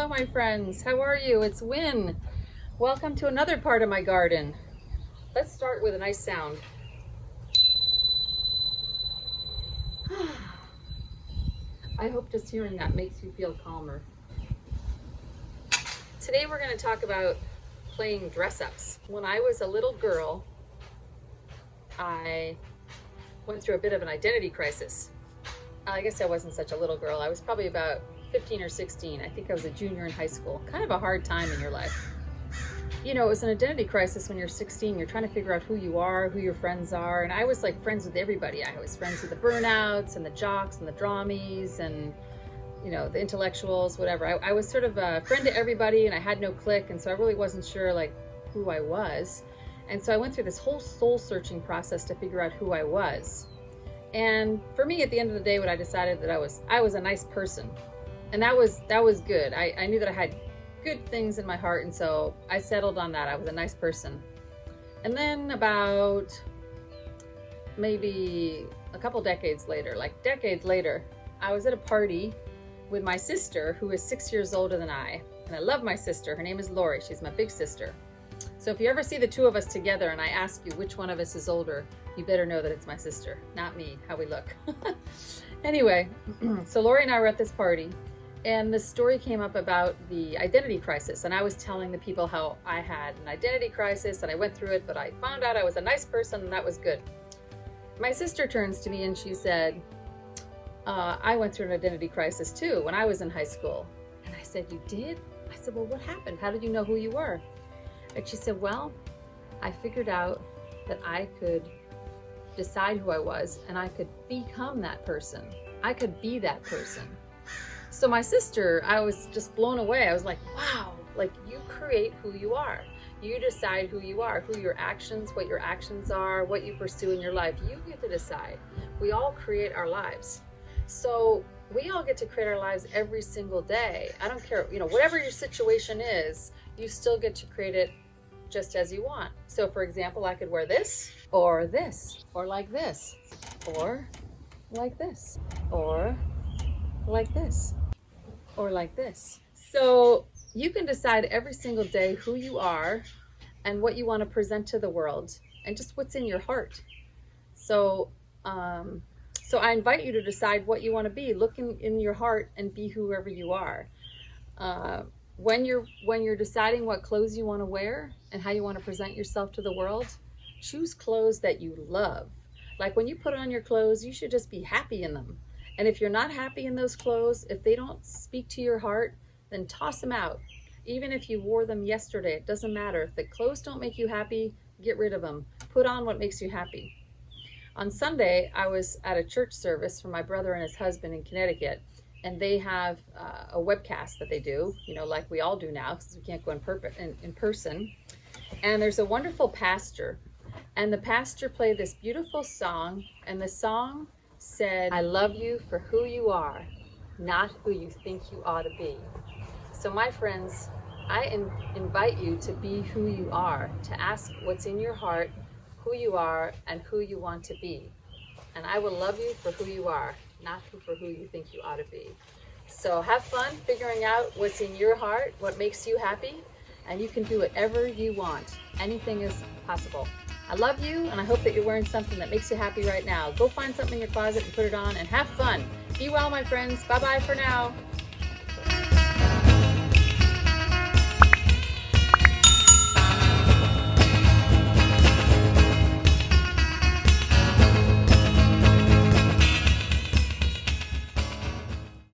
Hello, my friends. How are you? It's Win. Welcome to another part of my garden. Let's start with a nice sound. I hope just hearing that makes you feel calmer. Today we're going to talk about playing dress-ups. When I was a little girl, I went through a bit of an identity crisis. I guess I wasn't such a little girl. I was probably about 15 or 16. I think I was a junior in high school. Kind of a hard time in your life. You know, it was an identity crisis when you're 16. You're trying to figure out who you are, who your friends are. And I was like friends with everybody. I was friends with the burnouts and the jocks and the dramies and, you know, the intellectuals, whatever. I was sort of a friend to everybody and I had no clique. And so I really wasn't sure like who I was. And so I went through this whole soul searching process to figure out who I was. And for me, at the end of the day, what I decided that I was a nice person. And that was good. I knew that I had good things in my heart, and so I settled on that. I was a nice person. And then about maybe a couple decades later, I was at a party with my sister, who is 6 years older than I. And I love my sister. Her name is Lori. She's my big sister. So if you ever see the two of us together and I ask you which one of us is older, you better know that it's my sister, not me, how we look. Anyway, so Lori and I were at this party, and the story came up about the identity crisis. And I was telling the people how I had an identity crisis and I went through it, but I found out I was a nice person and that was good. My sister turns to me and she said, I went through an identity crisis too when I was in high school. And I said, you did? I said, well, what happened? How did you know who you were? And she said, well, I figured out that I could decide who I was and I could become that person. I could be that person. So my sister, I was just blown away. I was like, wow, like you create who you are. You decide who you are, who your actions, what your actions are, what you pursue in your life. You get to decide. We all create our lives. So we all get to create our lives every single day. I don't care, you know, whatever your situation is, you still get to create it just as you want. So for example, I could wear this, or like this, or like this, or like this, or like this. So you can decide every single day who you are and what you want to present to the world and just what's in your heart. So I invite you to decide what you want to be. Look in your heart and be whoever you are. When you're deciding what clothes you want to wear and how you want to present yourself to the world, choose clothes that you love. Like when you put on your clothes, you should just be happy in them. And if you're not happy in those clothes, if they don't speak to your heart, then toss them out. Even if you wore them yesterday, it doesn't matter. If the clothes don't make you happy, get rid of them. Put on what makes you happy. On Sunday, I was at a church service for my brother and his husband in Connecticut. And they have a webcast that they do, you know, like we all do now, because we can't go in person. And there's a wonderful pastor. And the pastor played this beautiful song. And the song said, I love you for who you are, not who you think you ought to be. So my friends, I invite you to be who you are, to ask what's in your heart, who you are, and who you want to be. And I will love you for who you are, not for who you think you ought to be. So have fun figuring out what's in your heart, what makes you happy, and you can do whatever you want. Anything is possible. I love you, and I hope that you're wearing something that makes you happy right now. Go find something in your closet and put it on and have fun. Be well, my friends. Bye-bye for now.